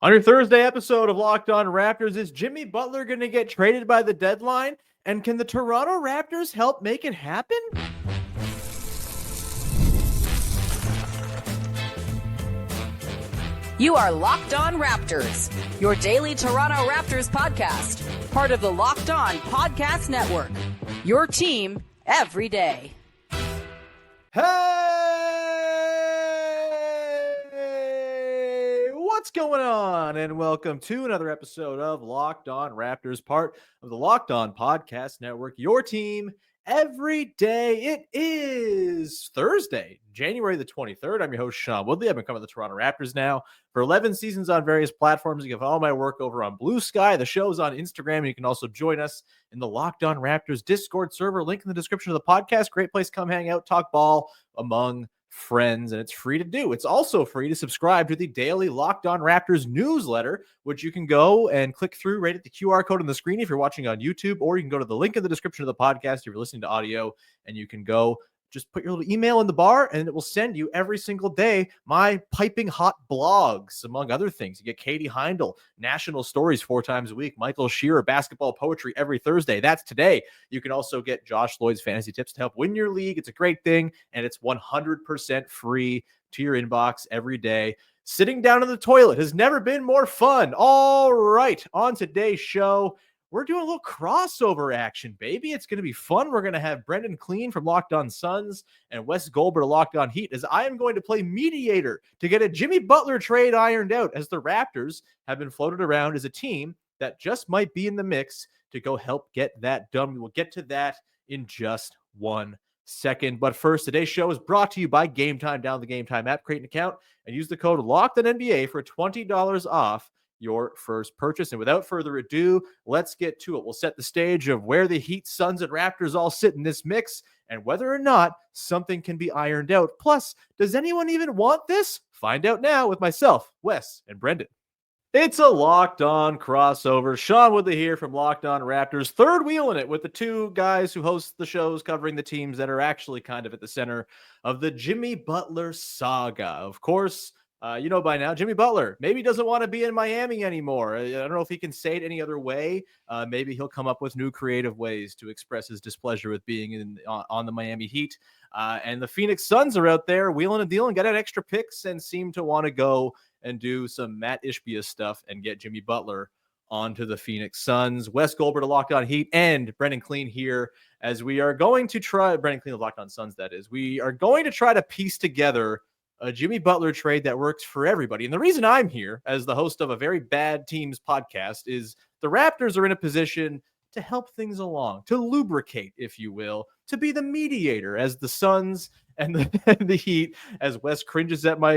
On your Thursday episode of Locked On Raptors, is Jimmy Butler going to get traded by the deadline? And can the Toronto Raptors help make it happen? You are Locked On Raptors, your daily Toronto Raptors podcast, part of the Locked On Podcast Network, your team every day. Hey, what's going on? And welcome to another episode of Locked On Raptors, part of the Locked On Podcast Network, your team every day. It is Thursday, January the 23rd. I'm your host, Sean Woodley. I've been covering the Toronto Raptors now for 11 seasons on various platforms. You can follow my work over on Blue Sky. The show's on Instagram, and you can also join us in the Locked On Raptors Discord server. Link in the description of the podcast. Great place to come hang out, talk ball among friends, and it's free to do. It's also free to subscribe to the daily Locked On Raptors newsletter, which you can go and click through right at the QR code on the screen if you're watching on YouTube, or you can go to the link in the description of the podcast if you're listening to audio, and you can go just put your little email in the bar, and it will send you every single day my piping hot blogs, among other things. You get Katie Heindel, national stories 4 times a week, Michael Shearer, basketball poetry every Thursday. That's today. You can also get Josh Lloyd's fantasy tips to help win your league. It's a great thing, and it's 100% free to your inbox every day. Sitting down in the toilet has never been more fun. All right, on today's show, we're doing a little crossover action, baby. It's going to be fun. We're going to have Brendon Kleen from Locked On Suns and Wes Goldberg Locked On Heat, as I am going to play mediator to get a Jimmy Butler trade ironed out, as the Raptors have been floated around as a team that just might be in the mix to go help get that done. We will get to that in just 1 second. But first, today's show is brought to you by Game Time. Download the Game Time app, create an account, and use the code LOCKEDONNBA for $20 off your first purchase. And without further ado, let's get to it. We'll set the stage of where the Heat, Suns, and Raptors all sit in this mix, and whether or not something can be ironed out. Plus, does anyone even want this? Find out now with myself, Wes, and Brendon. It's a Locked On crossover. Sean Woodley here from Locked On Raptors, third wheel in it with the two guys who host the shows covering the teams that are actually kind of at the center of the Jimmy Butler saga. Of course, you know by now, Jimmy Butler maybe doesn't want to be in Miami anymore. I don't know if he can say it any other way. Maybe he'll come up with new creative ways to express his displeasure with being on the Miami Heat. And the Phoenix Suns are out there wheeling and dealing, got out extra picks, and seem to want to go and do some Matt Ishbia stuff and get Jimmy Butler onto the Phoenix Suns. Wes Goldberg, Locked On Heat, and Brendon Kleen here, as we are going to try, Brendon Kleen, Locked On Suns, that is. We are going to try to piece together a Jimmy Butler trade that works for everybody. And the reason I'm here as the host of a very bad teams podcast is the Raptors are in a position to help things along, to lubricate, if you will, to be the mediator, as the Suns and the Heat, as Wes cringes at my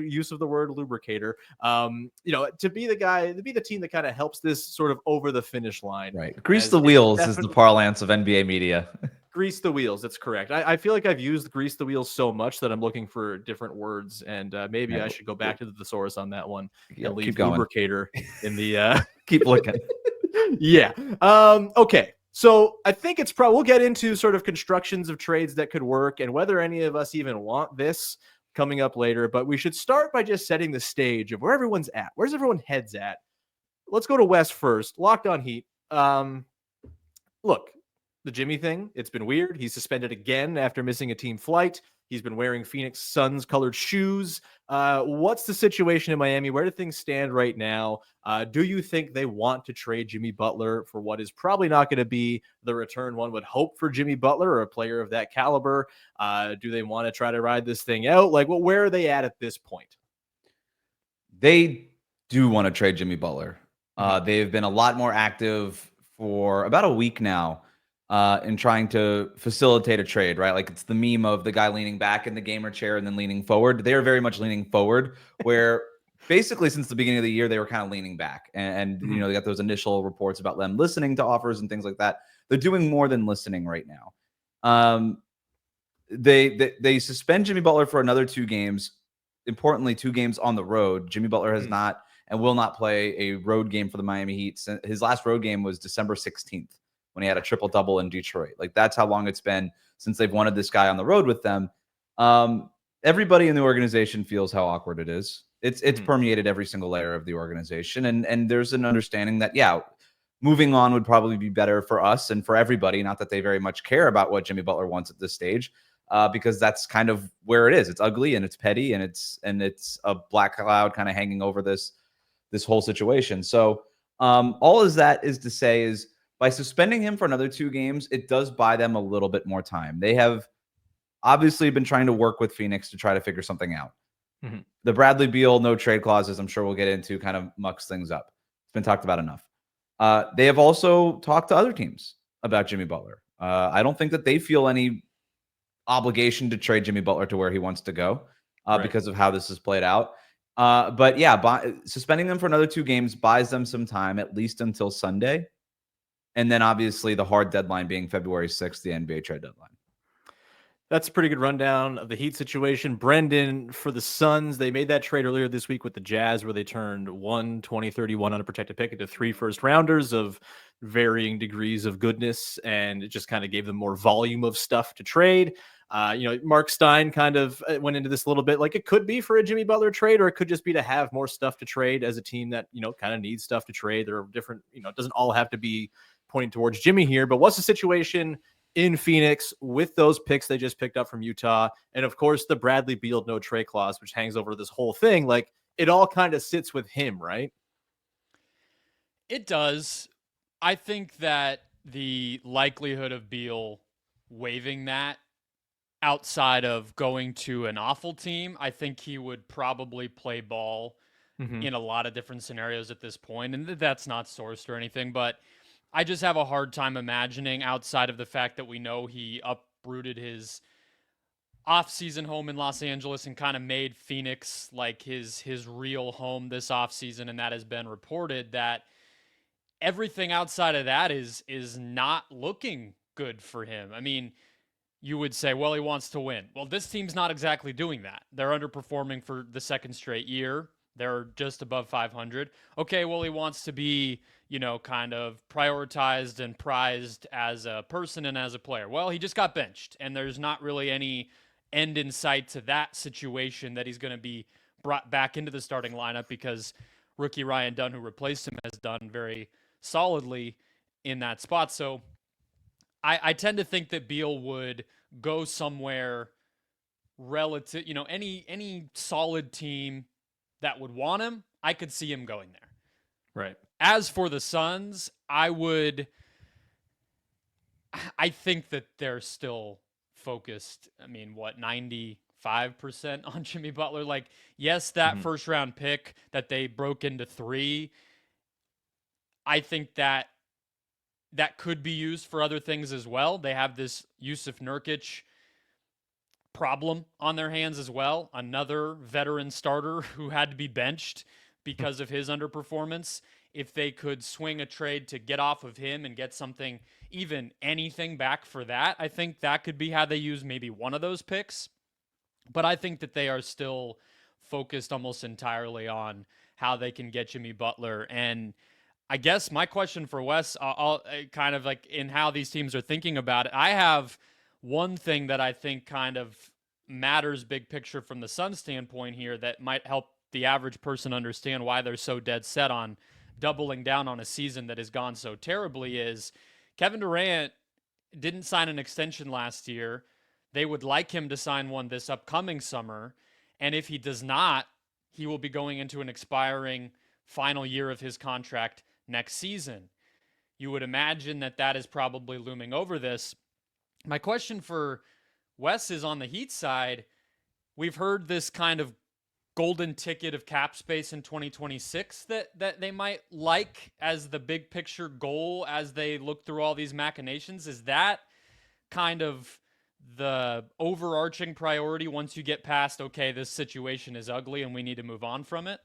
use of the word lubricator, to be the guy, to be the team that kind of helps this sort of over the finish line. Right. Grease the wheels is the parlance of NBA media. Grease the wheels. That's correct. I feel like I've used grease the wheels so much that I'm looking for different words, and maybe I should go back to the thesaurus on that one and leave lubricator in the keep looking. Yeah. Okay. So I think it's probably, we'll get into sort of constructions of trades that could work and whether any of us even want this coming up later. But we should start by just setting the stage of where everyone's at. Where's everyone heads at? Let's go to Wes first. Locked On Heat. Look, the Jimmy thing, it's been weird. He's suspended again after missing a team flight. He's been wearing Phoenix Suns colored shoes. What's the situation in Miami? Where do things stand right now? Do you think they want to trade Jimmy Butler for what is probably not going to be the return one would hope for Jimmy Butler or a player of that caliber? Do they want to try to ride this thing out? Like, well, where are they at this point? They do want to trade Jimmy Butler. They've been a lot more active for about a week now in trying to facilitate a trade, right? Like it's the meme of the guy leaning back in the gamer chair and then leaning forward. They're very much leaning forward, where basically since the beginning of the year, they were kind of leaning back. And you know, they got those initial reports about them listening to offers and things like that. They're doing more than listening right now. They suspend Jimmy Butler for another 2 games. Importantly, 2 games on the road. Jimmy Butler has not and will not play a road game for the Miami Heat. His last road game was December 16th when he had a triple-double in Detroit. Like, that's how long it's been since they've wanted this guy on the road with them. Everybody in the organization feels how awkward it is. It's permeated every single layer of the organization. And there's an understanding that, yeah, moving on would probably be better for us and for everybody. Not that they very much care about what Jimmy Butler wants at this stage, because that's kind of where it is. It's ugly and it's petty and it's a black cloud kind of hanging over this whole situation. So all is that is to say is by suspending him for another 2 games, it does buy them a little bit more time. They have obviously been trying to work with Phoenix to try to figure something out. The Bradley Beal no trade clauses, I'm sure we'll get into, kind of mucks things up. It's been talked about enough. They have also talked to other teams about Jimmy Butler. I don't think that they feel any obligation to trade Jimmy Butler to where he wants to go because of how this has played out. But yeah, suspending them for another 2 games buys them some time, at least until Sunday. And then obviously the hard deadline being February 6th, the NBA trade deadline. That's a pretty good rundown of the Heat situation. Brendon, for the Suns, they made that trade earlier this week with the Jazz where they turned 1 2031 unprotected pick into 3 first-rounders of varying degrees of goodness, and it just kind of gave them more volume of stuff to trade. Mark Stein kind of went into this a little bit like it could be for a Jimmy Butler trade, or it could just be to have more stuff to trade as a team that, kind of needs stuff to trade. There are different, it doesn't all have to be pointing towards Jimmy here, but what's the situation in Phoenix with those picks they just picked up from Utah? And of course, the Bradley Beal no trade clause, which hangs over this whole thing. Like, it all kind of sits with him, right? It does. I think that the likelihood of Beal waiving that outside of going to an awful team, I think he would probably play ball in a lot of different scenarios at this point. And that's not sourced or anything, but I just have a hard time imagining, outside of the fact that we know he uprooted his off-season home in Los Angeles and kind of made Phoenix like his real home this off-season, and that has been reported, that everything outside of that is not looking good for him. I mean, you would say, well, he wants to win. Well, this team's not exactly doing that. They're underperforming for the 2nd straight year. They're just above 500. Okay, well, he wants to be, kind of prioritized and prized as a person and as a player. Well, he just got benched, and there's not really any end in sight to that situation that he's going to be brought back into the starting lineup, because rookie Ryan Dunn, who replaced him, has done very solidly in that spot. So I tend to think that Beal would go somewhere relative, any solid team that would want him, I could see him going there. Right. As for the Suns, I think that they're still focused. 95% on Jimmy Butler? Like, yes, that first round pick that they broke into 3, I think that could be used for other things as well. They have this Yusuf Nurkic problem on their hands as well. Another veteran starter who had to be benched because of his underperformance. If they could swing a trade to get off of him and get something, even anything back for that, I think that could be how they use maybe one of those picks. But I think that they are still focused almost entirely on how they can get Jimmy Butler. And I guess my question for Wes, I'll kind of like in how these teams are thinking about it, I have one thing that I think kind of matters big picture from the Suns standpoint here that might help the average person understand why they're so dead set on doubling down on a season that has gone so terribly is Kevin Durant didn't sign an extension last year. They would like him to sign one this upcoming summer. And if he does not, he will be going into an expiring final year of his contract next season. You would imagine that is probably looming over this. My question for Wes is on the Heat side. We've heard this kind of golden ticket of cap space in 2026 that they might like as the big picture goal as they look through all these machinations. Is that kind of the overarching priority once you get past, okay, this situation is ugly and we need to move on from it?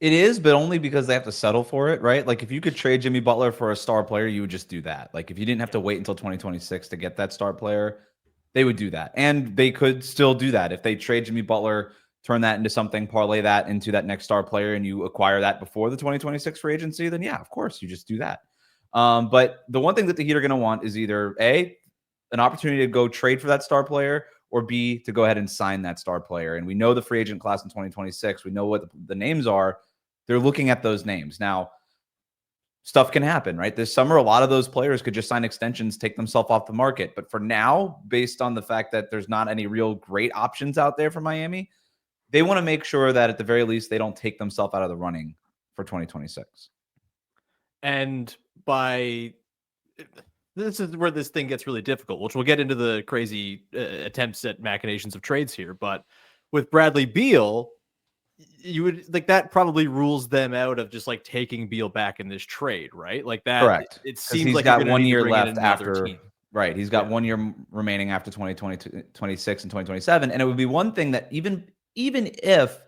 It is, but only because they have to settle for it, right? Like, if you could trade Jimmy Butler for a star player, you would just do that. Like, if you didn't have to wait until 2026 to get that star player, they would do that. And they could still do that. If they trade Jimmy Butler, turn that into something, parlay that into that next star player, and you acquire that before the 2026 free agency, then yeah, of course, you just do that. But the one thing that the Heat are going to want is either A, an opportunity to go trade for that star player, or B, to go ahead and sign that star player. And we know the free agent class in 2026. We know what the names are. They're looking at those names. Now, stuff can happen, right? This summer, a lot of those players could just sign extensions, take themselves off the market. But for now, based on the fact that there's not any real great options out there for Miami, they want to make sure that at the very least, they don't take themselves out of the running for 2026. And this is where this thing gets really difficult, which we'll get into the crazy attempts at machinations of trades here. But with Bradley Beal, you would like that probably rules them out of just like taking Beal back in this trade, right? Like that. Correct. It seems he's like got 1 year left after. team. Right. He's got 1 year remaining after 2026 and 2027. And it would be one thing that even if,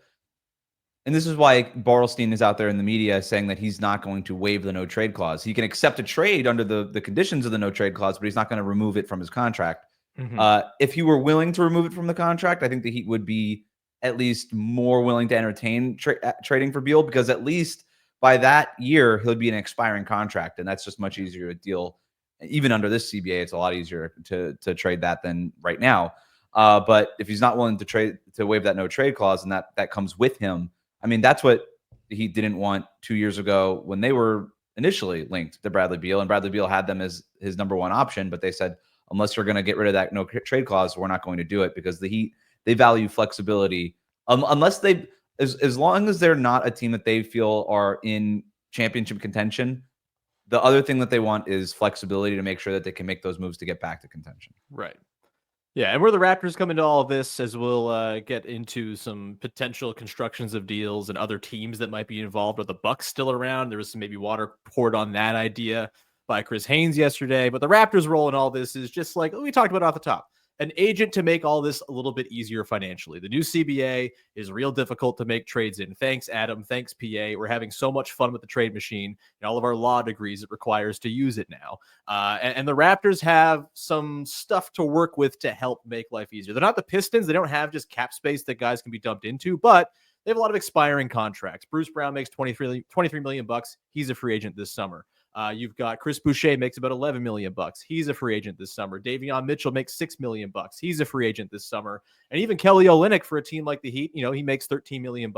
and this is why Bartelstein is out there in the media saying that he's not going to waive the no trade clause. He can accept a trade under the conditions of the no trade clause, but he's not going to remove it from his contract. If he were willing to remove it from the contract, I think the Heat would be at least more willing to entertain trading for Beal, because at least by that year, he'll be an expiring contract. And that's just much easier to deal. Even under this CBA, it's a lot easier to trade that than right now. But if he's not willing to waive that no trade clause, and that comes with him, I mean, that's what he didn't want 2 years ago when they were initially linked to Bradley Beal, and Bradley Beal had them as his number one option. But they said, unless you're going to get rid of that no trade clause, we're not going to do it, because the Heat, they value flexibility. Unless as long as they're not a team that they feel are in championship contention, the other thing that they want is flexibility to make sure that they can make those moves to get back to contention. Right. Yeah, and where the Raptors come into all of this, as we'll get into some potential constructions of deals and other teams that might be involved. Are the Bucks still around? There was some maybe water poured on that idea by Chris Haynes yesterday. But the Raptors' role in all this is just like we talked about off the top, an agent to make all this a little bit easier financially. The new CBA is real difficult to make trades in. Thanks, Adam. Thanks, PA. We're having so much fun with the trade machine and all of our law degrees it requires to use it now. And the Raptors have some stuff to work with to help make life easier. They're not the Pistons. They don't have just cap space that guys can be dumped into, but they have a lot of expiring contracts. Bruce Brown makes $23 million. He's a free agent this summer. You've got Chris Boucher makes about $11 million. He's a free agent this summer. Davion Mitchell makes $6 million. He's a free agent this summer. And even Kelly Olynyk, for a team like the Heat, he makes $13 million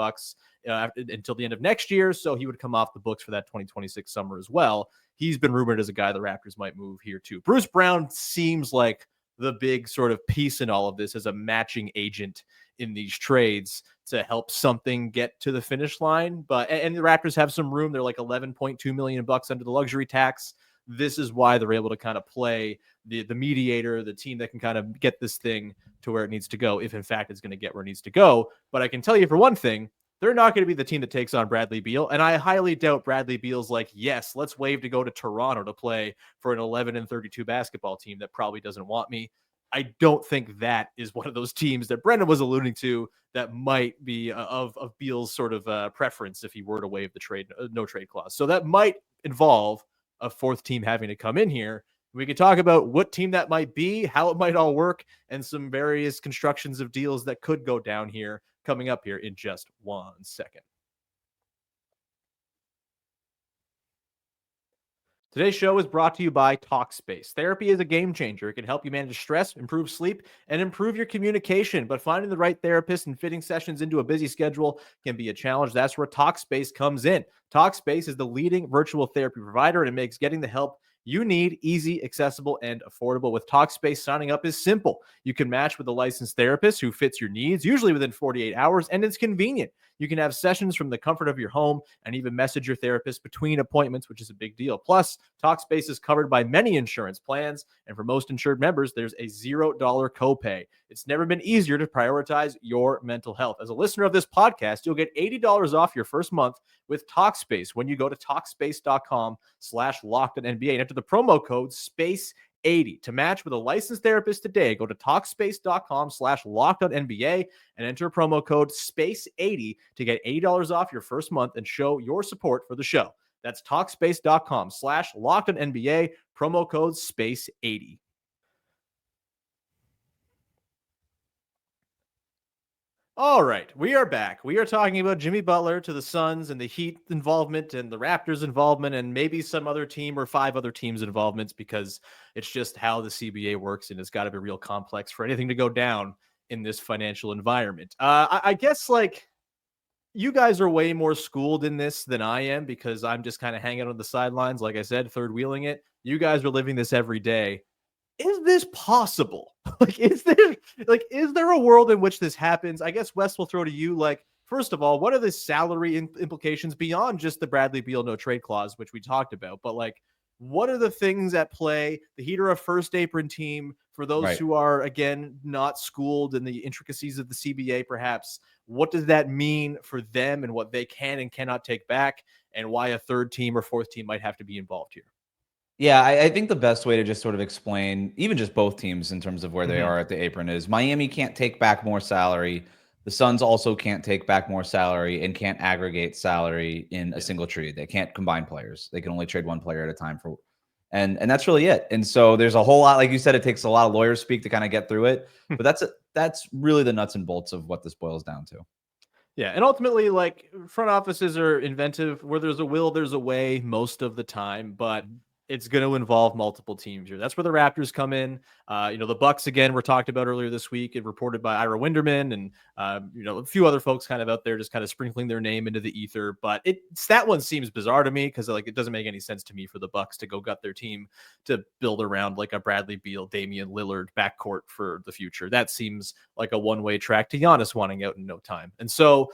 until the end of next year. So he would come off the books for that 2026 summer as well. He's been rumored as a guy the Raptors might move here too. Bruce Brown seems like the big sort of piece in all of this as a matching agent in these trades to help something get to the finish line. And the Raptors have some room. They're like $11.2 million under the luxury tax. This is why they're able to kind of play the mediator, the team that can kind of get this thing to where it needs to go, if in fact it's going to get where it needs to go. But I can tell you for one thing, they're not going to be the team that takes on Bradley Beal. And I highly doubt Bradley Beal's like, yes, let's waive to go to Toronto to play for an 11-32 basketball team that probably doesn't want me. I don't think that is one of those teams that Brendon was alluding to that might be of Beal's sort of preference if he were to waive the no trade clause. So that might involve a fourth team having to come in here. We could talk about what team that might be, how it might all work, and some various constructions of deals that could go down here coming up here in just 1 second. Today's show is brought to you by Talkspace. Therapy is a game changer. It can help you manage stress, improve sleep, and improve your communication. But finding the right therapist and fitting sessions into a busy schedule can be a challenge. That's where Talkspace comes in. Talkspace is the leading virtual therapy provider, and it makes getting the help you need easy, accessible, and affordable. With Talkspace, signing up is simple. You can match with a licensed therapist who fits your needs, usually within 48 hours, and it's convenient. You can have sessions from the comfort of your home and even message your therapist between appointments, which is a big deal. Plus, Talkspace is covered by many insurance plans, and for most insured members, there's a $0 copay. It's never been easier to prioritize your mental health. As a listener of this podcast, you'll get $80 off your first month with Talkspace when you go to Talkspace.com/LockedOnNBA and enter the promo code SPACE80 to match with a licensed therapist today. Go to Talkspace.com/LockedOnNBA and enter promo code SPACE80 to get $80 off your first month and show your support for the show. That's Talkspace.com/LockedOnNBA, promo code SPACE80. All right, we are back. We are talking about Jimmy Butler to the Suns and the Heat involvement and the Raptors involvement and maybe some other team or 5 other teams' involvements because it's just how the CBA works and it's got to be real complex for anything to go down in this financial environment. I guess like you guys are way more schooled in this than I am because I'm just kind of hanging on the sidelines, like I said, third wheeling it. You guys are living this every day. Is this possible? Is there a world in which this happens? I guess Wes will throw to you. Like, first of all, what are the salary implications beyond just the Bradley Beal no trade clause, which we talked about? But like, what are the things at play? The Heat are a first apron team. For those Right. who are again not schooled in the intricacies of the CBA, perhaps what does that mean for them and what they can and cannot take back, and why a third team or fourth team might have to be involved here? Yeah, I think the best way to just sort of explain, even just both teams in terms of where they Mhm. are at the apron, is Miami can't take back more salary. The Suns also can't take back more salary and can't aggregate salary in a Yeah. single trade. They can't combine players. They can only trade one player at a time for, and that's really it. And so there's a whole lot, like you said, it takes a lot of lawyer speak to kind of get through it. But that's really the nuts and bolts of what this boils down to. Yeah, and ultimately, like front offices are inventive. Where there's a will, there's a way most of the time, but it's going to involve multiple teams here. That's where the Raptors come in. The Bucks again were talked about earlier this week and reported by Ira Winderman and a few other folks kind of out there just kind of sprinkling their name into the ether. But that one seems bizarre to me because like it doesn't make any sense to me for the Bucks to go gut their team to build around like a Bradley Beal, Damian Lillard backcourt for the future. That seems like a one-way track to Giannis wanting out in no time. And so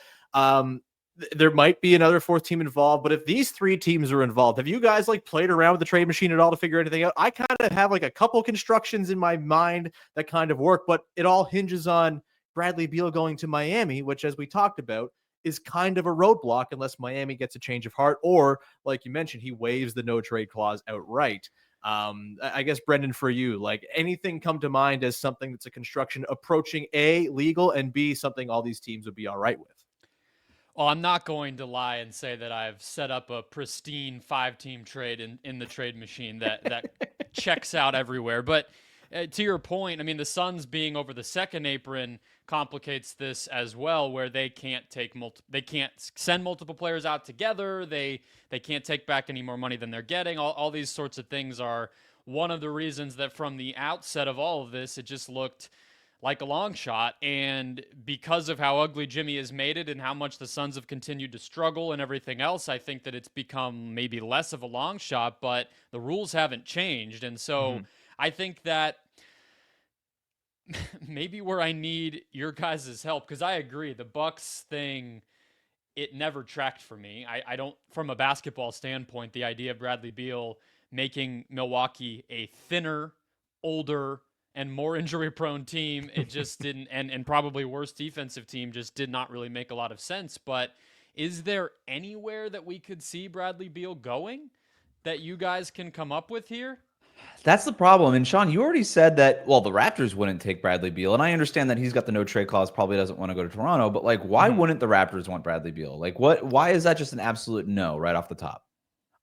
there might be another fourth team involved, but if these three teams are involved, have you guys like played around with the trade machine at all to figure anything out? I kind of have like a couple constructions in my mind that kind of work, but it all hinges on Bradley Beal going to Miami, which, as we talked about, is kind of a roadblock unless Miami gets a change of heart, or like you mentioned, he waives the no trade clause outright. I guess Brendon, for you, like anything come to mind as something that's a construction approaching A, legal, and B, something all these teams would be all right with? Well, I'm not going to lie and say that I've set up a pristine 5-team trade in the trade machine that checks out everywhere. But to your point, I mean, the Suns being over the second apron complicates this as well, where they can't they can't send multiple players out together. They can't take back any more money than they're getting. All these sorts of things are one of the reasons that from the outset of all of this, it just looked like a long shot. And because of how ugly Jimmy has made it and how much the Suns have continued to struggle and everything else, I think that it's become maybe less of a long shot, but the rules haven't changed. And so I think that maybe where I need your guys' help, because I agree, the Bucks thing, it never tracked for me. I don't, from a basketball standpoint, the idea of Bradley Beal making Milwaukee a thinner, older, and more injury prone team, it just didn't, and probably worse defensive team, just did not really make a lot of sense. But is there anywhere that we could see Bradley Beal going that you guys can come up with here? That's the problem. And Sean, you already said that, well, the Raptors wouldn't take Bradley Beal. And I understand that he's got the no trade clause, probably doesn't want to go to Toronto, but like, why wouldn't the Raptors want Bradley Beal? Like, why is that just an absolute no right off the top?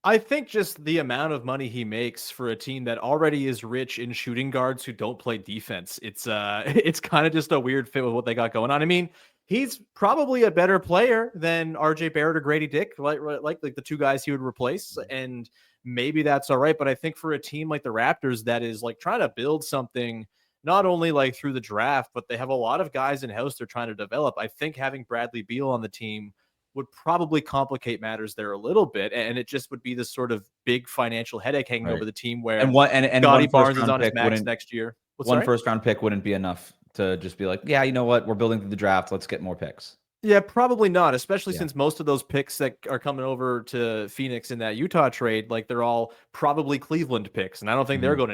I think just the amount of money he makes for a team that already is rich in shooting guards who don't play defense. It's it's kind of just a weird fit with what they got going on. I mean, he's probably a better player than RJ Barrett or Grady Dick, like the two guys he would replace, and maybe that's all right. But I think for a team like the Raptors that is like trying to build something not only like through the draft, but they have a lot of guys in house they're trying to develop. I think having Bradley Beal on the team would probably complicate matters there a little bit, and it just would be this sort of big financial headache hanging Right. over the team And where one Scotty first Barnes is round on his pick max wouldn't next year. What's one right? first round pick wouldn't be enough to just be like, yeah, you know what? We're building through the draft. Let's get more picks. Yeah, probably not, especially Yeah. since most of those picks that are coming over to Phoenix in that Utah trade, like they're all probably Cleveland picks. And I don't think they're going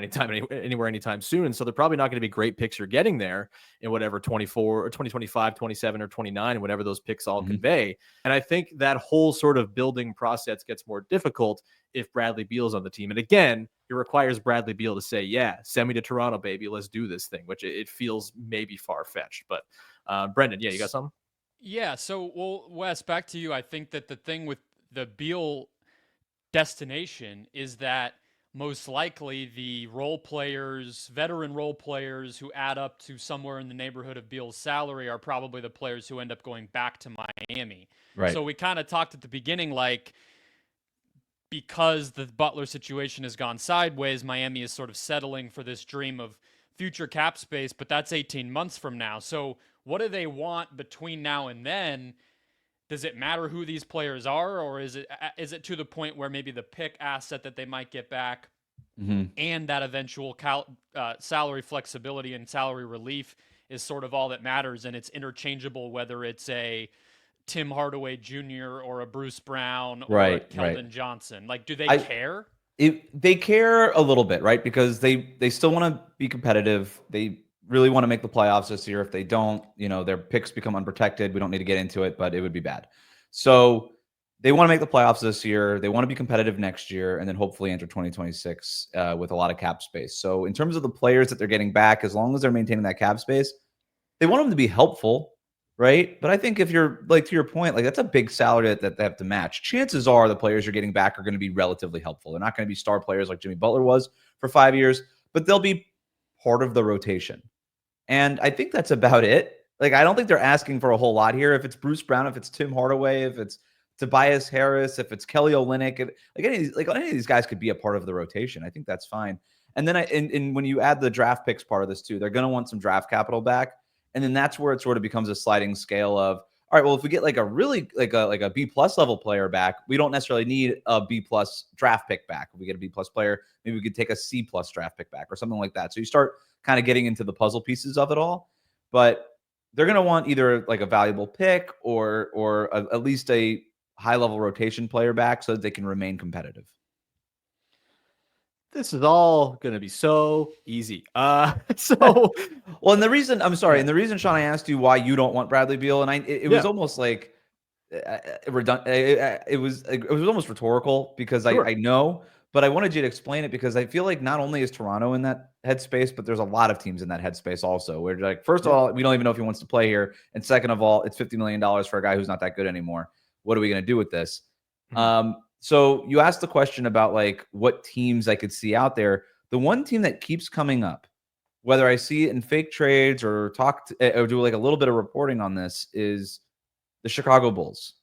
anywhere anytime soon. So they're probably not going to be great picks you're getting there in whatever 24 or 2025, 27 or 29, whatever those picks all convey. And I think that whole sort of building process gets more difficult if Bradley Beal's on the team. And again, it requires Bradley Beal to say, yeah, send me to Toronto, baby. Let's do this thing, which it feels maybe far fetched. But Brendon, yeah, you got something? Yeah, so well, Wes, back to you. I think that the thing with the Beal destination is that most likely the role players, veteran role players who add up to somewhere in the neighborhood of Beal's salary are probably the players who end up going back to Miami. Right. So we kind of talked at the beginning, like, because the Butler situation has gone sideways, Miami is sort of settling for this dream of future cap space, but that's 18 months from now. So what do they want between now and then? Does it matter who these players are, or is it to the point where maybe the pick asset that they might get back and that eventual salary flexibility and salary relief is sort of all that matters, and it's interchangeable whether it's a Tim Hardaway Jr. or a Bruce Brown or a Keldon Johnson? Like, do they care? They care a little bit, right? Because they still want to be competitive. They really want to make the playoffs this year. If they don't, their picks become unprotected. We don't need to get into it, but it would be bad. So they want to make the playoffs this year. They want to be competitive next year, and then hopefully enter 2026 with a lot of cap space. So in terms of the players that they're getting back, as long as they're maintaining that cap space, they want them to be helpful, right? But I think if you're, like, to your point, like, that's a big salary that they have to match. Chances are the players you're getting back are going to be relatively helpful. They're not going to be star players like Jimmy Butler was for 5 years, but they'll be part of the rotation. And I think that's about it. Like, I don't think they're asking for a whole lot here. If it's Bruce Brown, if it's Tim Hardaway, if it's Tobias Harris, if it's Kelly Olynyk, any of these guys could be a part of the rotation. I think that's fine. And then and when you add the draft picks part of this too, they're going to want some draft capital back. And then that's where it sort of becomes a sliding scale of, all right, well, if we get like a really like a B+ level player back, we don't necessarily need a B+ draft pick back. If we get a B+ player, maybe we could take a C+ draft pick back or something like that. So you start kind of getting into the puzzle pieces of it all. But they're going to want either like a valuable pick or at least a high-level rotation player back so that they can remain competitive. This is all going to be so easy. Well, and the reason, Sean, I asked you why you don't want Bradley Beal, and it was almost like redundant. It was almost rhetorical because sure. I know, but I wanted you to explain it because I feel like not only is Toronto in that headspace, but there's a lot of teams in that headspace also. Where like, first of all, we don't even know if he wants to play here, and second of all, it's $50 million for a guy who's not that good anymore. What are we going to do with this? So you asked the question about like what teams I could see out there. The one team that keeps coming up, whether I see it in fake trades or or do like a little bit of reporting on this, is the Chicago Bulls.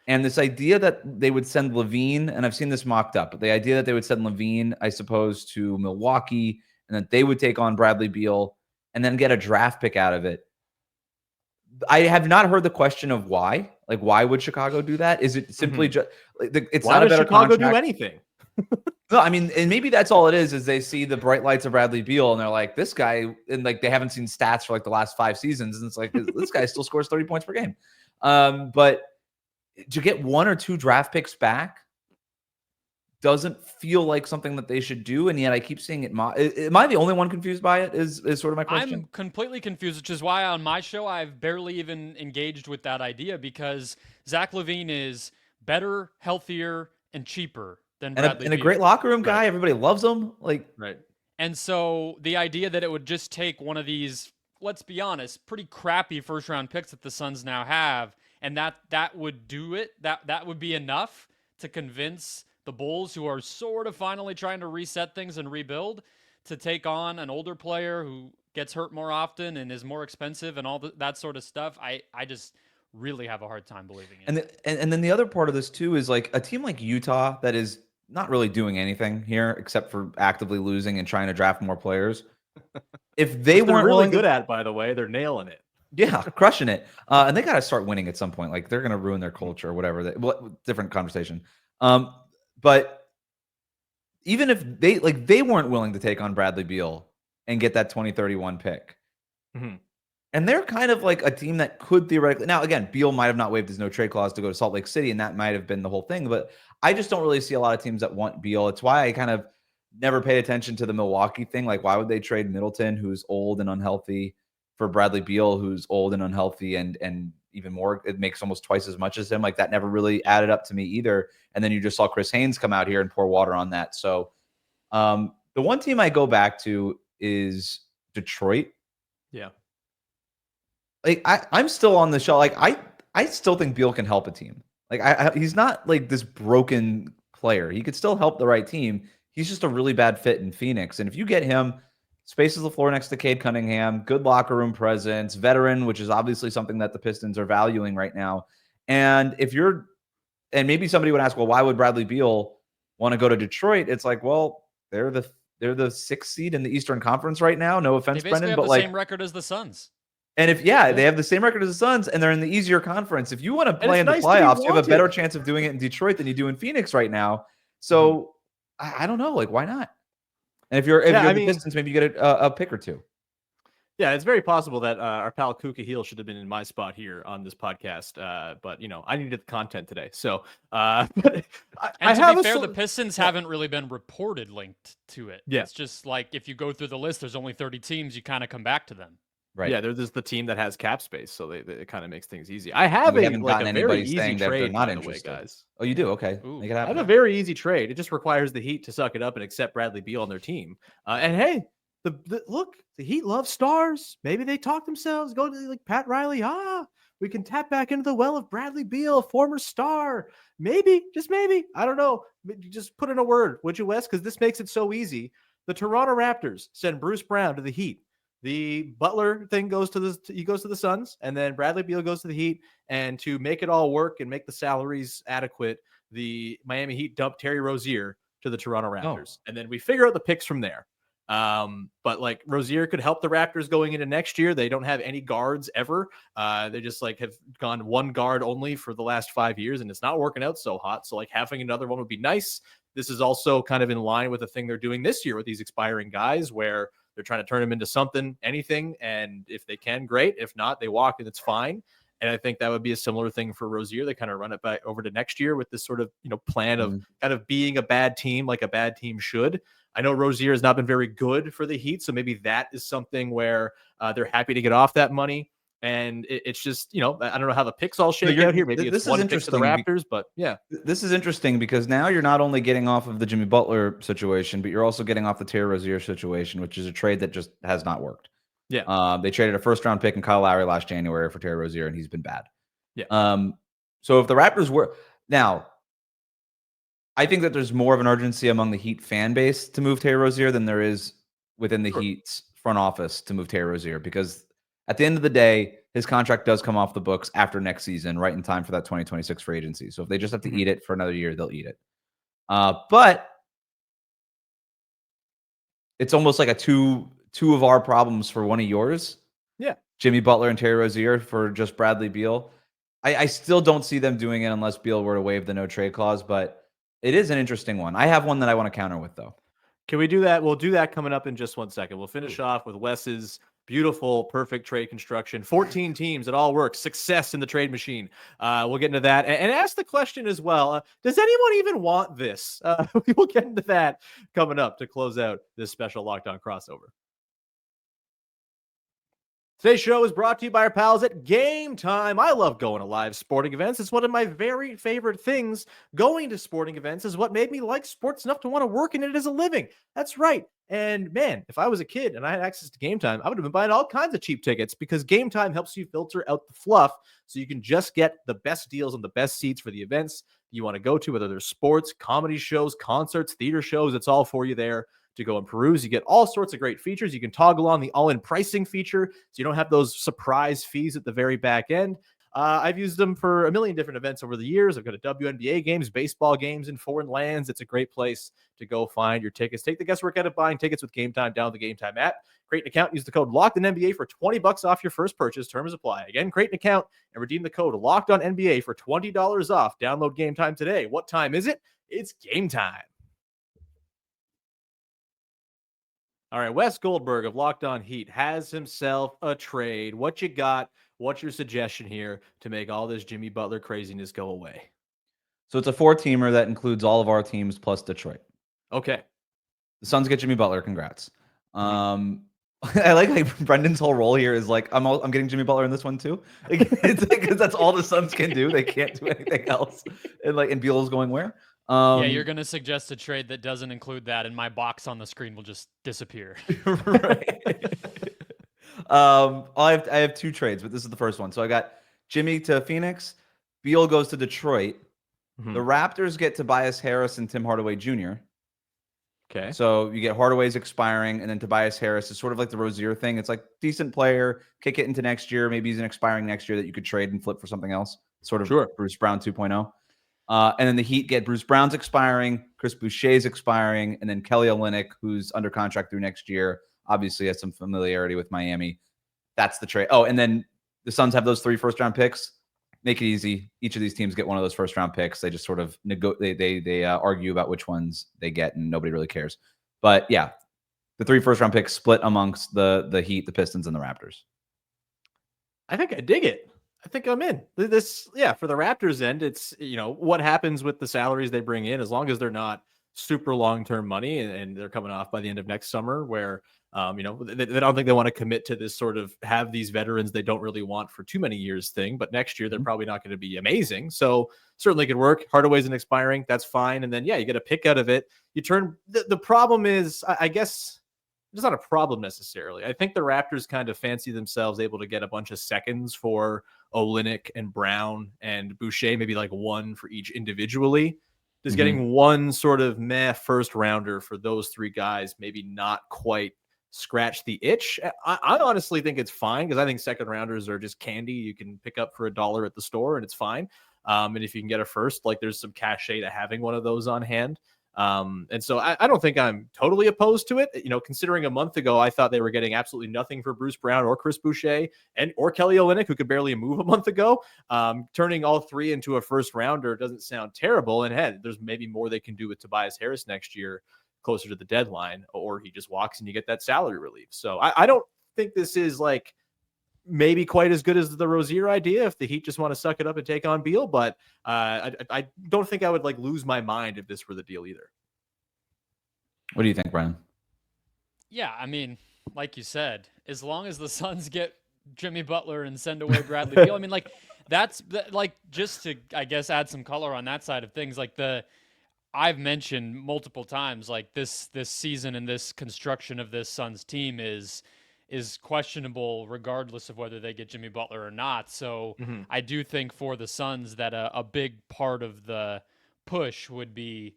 And this idea that they would send LaVine, and I've seen this mocked up, but the idea that they would send LaVine, I suppose, to Milwaukee, and that they would take on Bradley Beal and then get a draft pick out of it. I have not heard the question of why. Like, why would Chicago do that? Is it simply just it's why not does a better Chicago contract? Do anything? No, I mean, and maybe that's all it is they see the bright lights of Bradley Beal and they're like, this guy, and like they haven't seen stats for like the last 5 seasons, and it's like this guy still scores 30 points per game. But to get 1 or 2 draft picks back doesn't feel like something that they should do, and yet I keep seeing it. Am I the only one confused by it? Is sort of my question. I'm completely confused, which is why on my show I've barely even engaged with that idea, because Zach LaVine is better, healthier, and cheaper than Bradley and a Beal. great locker room guy. Right. Everybody loves him. Like, right. And so the idea that it would just take one of these, let's be honest, pretty crappy first-round picks that the Suns now have, and that would do it. That would be enough to convince the Bulls, who are sort of finally trying to reset things and rebuild, to take on an older player who gets hurt more often and is more expensive and all that sort of stuff. I just really have a hard time believing it. And then the other part of this too is like a team like Utah that is not really doing anything here except for actively losing and trying to draft more players. If they weren't really good at, by the way, they're nailing it. Yeah, crushing it. And they got to start winning at some point. Like they're going to ruin their culture or whatever. Different conversation. But even if they weren't willing to take on Bradley Beal and get that 2031 pick. Mm-hmm. And they're kind of like a team that could theoretically, now again, Beal might have not waived his no trade clause to go to Salt Lake City, and that might have been the whole thing. But I just don't really see a lot of teams that want Beal. It's why I kind of never paid attention to the Milwaukee thing. Like, why would they trade Middleton, who's old and unhealthy, for Bradley Beal, who's old and unhealthy, and even more, it makes almost twice as much as him. Like, that never really added up to me either. And then you just saw Chris Haynes come out here and pour water on that. So the one team I go back to is Detroit. Yeah. Like, I'm still on the show. Like, I still think Beal can help a team. Like, he's not like this broken player. He could still help the right team. he's just a really bad fit in Phoenix. And if you get him, spaces the floor next to Cade Cunningham, good locker room presence, veteran, which is obviously something that the Pistons are valuing right now. And maybe somebody would ask, well, why would Bradley Beal want to go to Detroit? It's like, well, they're the 6th seed in the Eastern Conference right now. No offense, They basically Brendon, have but the like same record as the Suns. And if they have the same record as the Suns, and they're in the easier conference. If you want to play in the nice playoffs, you have a better chance of doing it in Detroit than you do in Phoenix right now. So I don't know, like why not? And if you're the Pistons, maybe you get a pick or two. Yeah, it's very possible that our pal Kuka Heel should have been in my spot here on this podcast. But I needed the content today. So, but to be fair, the Pistons haven't really been reported linked to it. Yeah. It's just like if you go through the list, there's only 30 teams. You kind of come back to them. Right. Yeah, they're just the team that has cap space, so it kind of makes things easy. I have a very easy trade, by the way, guys. Oh, you do? Okay. Make it happen. I have a very easy trade. It just requires the Heat to suck it up and accept Bradley Beal on their team. And hey, look, the Heat love stars. Maybe they talk themselves, go to like Pat Riley. We can tap back into the well of Bradley Beal, former star. Maybe, just maybe. I don't know. Just put in a word, would you, Wes? Because this makes it so easy. The Toronto Raptors send Bruce Brown to the Heat. The Butler thing goes to the Suns, and then Bradley Beal goes to the Heat. And to make it all work and make the salaries adequate, the Miami Heat dump Terry Rozier to the Toronto Raptors, and then we figure out the picks from there. But like Rozier could help the Raptors going into next year. They don't have any guards ever. They just like have gone one guard only for the last 5 years, and it's not working out so hot. So like having another one would be nice. This is also kind of in line with the thing they're doing this year with these expiring guys, where they're trying to turn them into something, anything. And if they can, great. If not, they walk and it's fine. And I think that would be a similar thing for Rozier. They kind of run it back over to next year with this sort of, plan of kind of being a bad team, like a bad team should. I know Rozier has not been very good for the Heat, so maybe that is something where they're happy to get off that money. And it's just, I don't know how the picks all shake out here. Maybe it's one pick to the Raptors, but yeah. This is interesting because now you're not only getting off of the Jimmy Butler situation, but you're also getting off the Terry Rozier situation, which is a trade that just has not worked. Yeah. They traded a first-round pick in Kyle Lowry last January for Terry Rozier, and he's been bad. Yeah. So if the Raptors were now, I think that there's more of an urgency among the Heat fan base to move Terry Rozier than there is within the Heat's front office to move Terry Rozier, because at the end of the day, his contract does come off the books after next season, right in time for that 2026 free agency. So if they just have to eat it for another year, they'll eat it. But it's almost like a two of our problems for one of yours. Yeah. Jimmy Butler and Terry Rozier for just Bradley Beal. I still don't see them doing it unless Beal were to waive the no trade clause, but it is an interesting one. I have one that I want to counter with, though. Can we do that? We'll do that coming up in just 1 second. We'll finish off with Wes's beautiful, perfect trade construction. 14 teams, it all works. Success in the trade machine. We'll get into that and ask the question as well. Does anyone even want this? We will get into that coming up to close out this special Locked On crossover. Today's show is brought to you by our pals at Game Time. I love going to live sporting events. It's one of my very favorite things. Going to sporting events is what made me like sports enough to want to work in it as a living. That's right. And man, if I was a kid and I had access to Game Time, I would have been buying all kinds of cheap tickets, because Game Time helps you filter out the fluff so you can just get the best deals on the best seats for the events you want to go to, whether they're sports, comedy shows, concerts, theater shows. It's all for you there to go and peruse. You get all sorts of great features. You can toggle on the all-in pricing feature, so you don't have those surprise fees at the very back end. I've used them for a million different events over the years. I've got a WNBA games, baseball games in foreign lands. It's a great place to go find your tickets. Take the guesswork out of buying tickets with Game Time. Download the Game Time app. Create an account. Use the code LOCKEDONNBA for $20 off your first purchase. Terms apply. Again, create an account and redeem the code LOCKEDONNBA for $20 off. Download Game Time today. What time is it? It's game time. All right, Wes Goldberg of Locked On Heat has himself a trade. What you got? What's your suggestion here to make all this Jimmy Butler craziness go away? So it's a 4-teamer that includes all of our teams plus Detroit. Okay. The Suns get Jimmy Butler. Congrats. I like Brendan's whole role here is like, I'm getting Jimmy Butler in this one too. It's because that's all the Suns can do. They can't do anything else. And Beal's going where? Yeah, you're going to suggest a trade that doesn't include that, and my box on the screen will just disappear. Right. I have 2 trades, but this is the first one. So I got Jimmy to Phoenix. Beal goes to Detroit. The Raptors get Tobias Harris and Tim Hardaway Jr. Okay. So you get Hardaway's expiring, and then Tobias Harris is sort of like the Rozier thing. It's like decent player, kick it into next year. Maybe he's an expiring next year that you could trade and flip for something else. Sort of Sure. Bruce Brown 2.0. And then the Heat get Bruce Brown's expiring, Chris Boucher's expiring, and then Kelly Olynyk, who's under contract through next year, obviously has some familiarity with Miami. That's the trade. Oh, and then the Suns have those 3 first-round picks. Make it easy. Each of these teams get one of those first-round picks. They just sort of they argue about which ones they get, and nobody really cares. But yeah, the 3 first-round picks split amongst the Heat, the Pistons, and the Raptors. I think I dig it. I think I'm in this. Yeah, for the Raptors end, it's, what happens with the salaries they bring in, as long as they're not super long-term money and they're coming off by the end of next summer, where, they don't think they want to commit to this sort of have these veterans they don't really want for too many years thing. But next year, they're probably not going to be amazing. So certainly could work. Hardaway's an expiring. That's fine. And then, yeah, you get a pick out of it. You turn the problem is, I guess, it's not a problem necessarily. I think the Raptors kind of fancy themselves able to get a bunch of seconds for Olynyk and Brown and Boucher, maybe like one for each individually. Does getting one sort of first rounder for those 3 guys maybe not quite scratch the itch? I honestly think it's fine, because I think second rounders are just candy you can pick up for $1 at the store, and it's fine. And if you can get a first, like, there's some cachet to having one of those on hand. And so I don't think I'm totally opposed to it. Considering a month ago, I thought they were getting absolutely nothing for Bruce Brown or Chris Boucher or Kelly Olynyk, who could barely move a month ago. Turning all 3 into a first rounder doesn't sound terrible. And hey, there's maybe more they can do with Tobias Harris next year, closer to the deadline, or he just walks and you get that salary relief. So I don't think this is like maybe quite as good as the Rozier idea if the Heat just want to suck it up and take on Beal, but I don't think I would like lose my mind if this were the deal either. What do you think, Brian? Yeah, I mean, like you said, as long as the Suns get Jimmy Butler and send away Bradley Beal, I mean, like, that's like, just to, I guess, add some color on that side of things, like I've mentioned multiple times, like this season and this construction of this Suns team is questionable regardless of whether they get Jimmy Butler or not. So I do think for the Suns that a big part of the push would be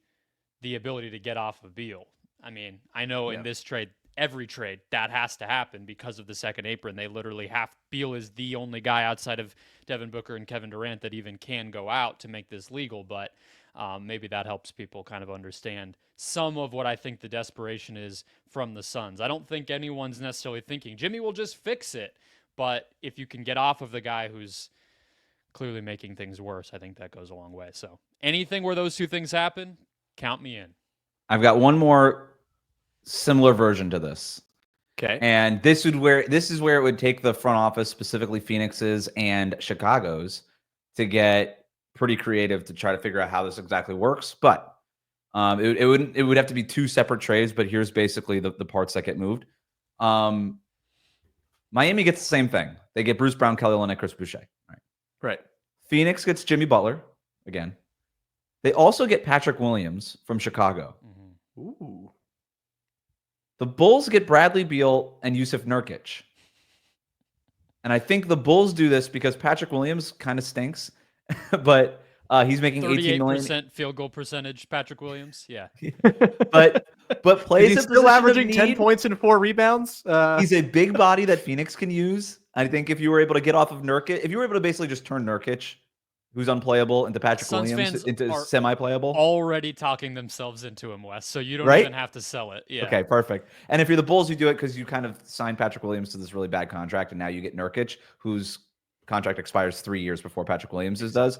the ability to get off of Beal. I mean, I know in this trade, every trade, that has to happen because of the second apron. They literally Beal is the only guy outside of Devin Booker and Kevin Durant that even can go out to make this legal. But maybe that helps people kind of understand some of what I think the desperation is from the Suns. I don't think anyone's necessarily thinking Jimmy will just fix it. But if you can get off of the guy who's clearly making things worse, I think that goes a long way. So anything where those 2 things happen, count me in. I've got one more similar version to this. Okay. And this is where it would take the front office, specifically Phoenix's and Chicago's, to get pretty creative to try to figure out how this exactly works. But it would have to be 2 separate trades, but here's basically the parts that get moved. Miami gets the same thing. They get Bruce Brown, Kelly Olynyk, Chris Boucher. Right. Phoenix gets Jimmy Butler again. They also get Patrick Williams from Chicago. Ooh. The Bulls get Bradley Beal and Yusuf Nurkic. And I think the Bulls do this because Patrick Williams kind of stinks, but he's making 18 million. 38% field goal percentage, Patrick Williams. Yeah. but plays he's still averaging 10 points and 4 rebounds. He's a big body that Phoenix can use. I think if you were able to get off of Nurkic, if you were able to basically just turn Nurkic, who's unplayable, into Patrick Suns Williams into semi-playable. Already talking themselves into him, Wes. So you don't even have to sell it. Yeah. Okay, perfect. And if you're the Bulls, you do it because you kind of signed Patrick Williams to this really bad contract, and now you get Nurkic, whose contract expires 3 years before Patrick Williams's does.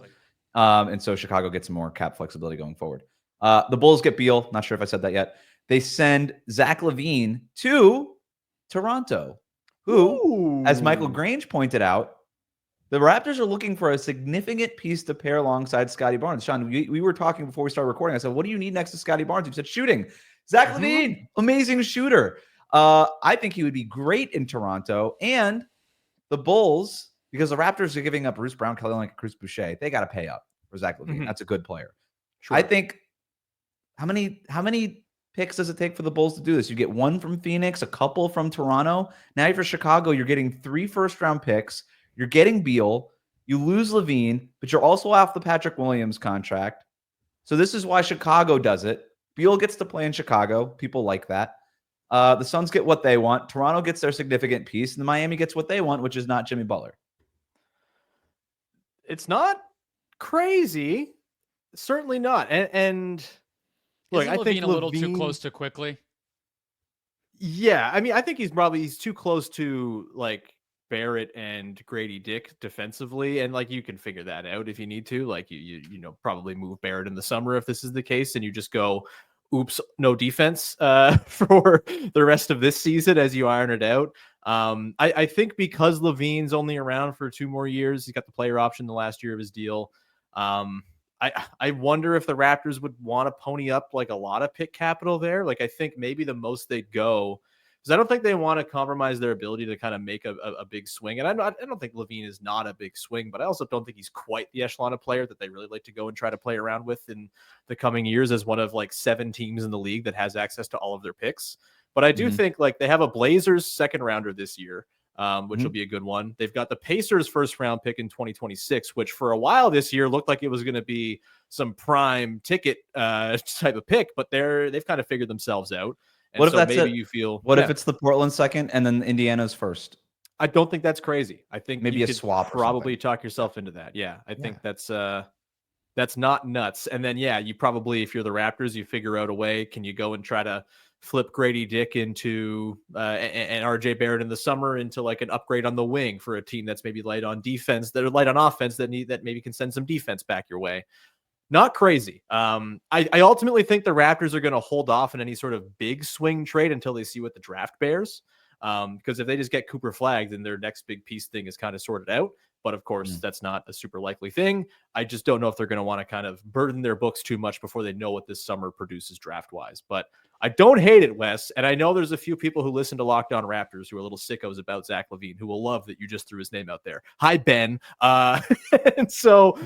And so Chicago gets some more cap flexibility going forward. The Bulls get Beal. Not sure if I said that yet. They send Zach LaVine to Toronto, who, as Michael Grange pointed out, the Raptors are looking for a significant piece to pair alongside Scotty Barnes. Sean, we were talking before we started recording. I said, what do you need next to Scotty Barnes? You said shooting. Zach LaVine, amazing shooter. I think he would be great in Toronto. And the Bulls, because the Raptors are giving up Bruce Brown, Kelly Olynyk, Chris Boucher, they got to pay up for Zach LaVine. That's a good player. Sure. I think, how many picks does it take for the Bulls to do this? You get 1 from Phoenix, a couple from Toronto. Now for Chicago, you're getting 3 first-round picks. You're getting Beal. You lose LaVine, but you're also off the Patrick Williams contract. So this is why Chicago does it. Beal gets to play in Chicago. People like that. The Suns get what they want. Toronto gets their significant piece, and Miami gets what they want, which is not Jimmy Butler. It's not crazy. Certainly not. And look, Isn't I think LaVine a little too close to quickly? Yeah, I mean, I think he's too close to like Barrett and Grady Dick defensively, and like you can figure that out if you need to. Like you know probably move Barrett in the summer if this is the case, and you just go, oops, no defense for the rest of this season as you iron it out. I think because LaVine's only around for 2 more years, he's got the player option the last year of his deal. I wonder if the Raptors would want to pony up like a lot of pick capital there. Like I think maybe the most they'd go, because I don't think they want to compromise their ability to kind of make a big swing. And I don't think LaVine is not a big swing, but I also don't think he's quite the echelon of player that they really like to go and try to play around with in the coming years as one of like 7 teams in the league that has access to all of their picks. But I do think like they have a Blazers second rounder this year, which will be a good one. They've got the Pacers first round pick in 2026, which for a while this year looked like it was going to be some prime ticket type of pick, but they've kind of figured themselves out. And what if so that's maybe you feel what if it's the Portland second and then Indiana's first? I don't think that's crazy. I think maybe you a could swap. Probably talk yourself into that. Yeah, I think that's not nuts. And then you probably, if you're the Raptors, you figure out a way. Can you go and try to flip Grady Dick into and RJ Barrett in the summer into like an upgrade on the wing for a team that's maybe light on defense, that are light on offense, that maybe can send some defense back your way. Not crazy. I ultimately think the Raptors are going to hold off on any sort of big swing trade until they see what the draft bears. Because if they just get Cooper flagged, then their next big piece thing is kind of sorted out. But of course, that's not a super likely thing. I just don't know if they're going to want to kind of burden their books too much before they know what this summer produces draft wise. But I don't hate it, Wes. And I know there's a few people who listen to Locked On Raptors who are little sickos about Zach LaVine, who will love that you just threw his name out there. Hi, Ben. And so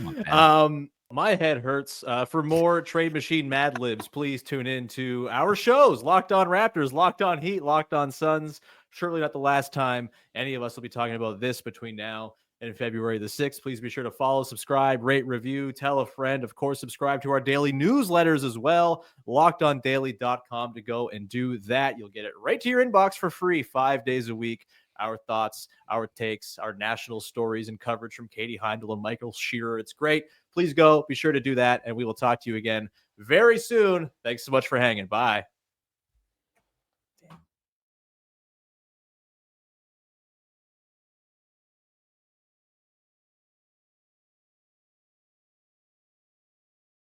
my head hurts. For more Trade Machine Mad Libs, please tune in to our shows, Locked On Raptors, Locked On Heat, Locked On Suns. Surely not the last time any of us will be talking about this between now and February the 6th. Please be sure to follow, subscribe, rate, review, tell a friend. Of course, subscribe to our daily newsletters as well. LockedOnDaily.com to go and do that. You'll get it right to your inbox for free 5 days a week. Our thoughts, our takes, our national stories and coverage from Katie Heindel and Michael Shearer. It's great. Please go. Be sure to do that, and we will talk to you again very soon. Thanks so much for hanging. Bye.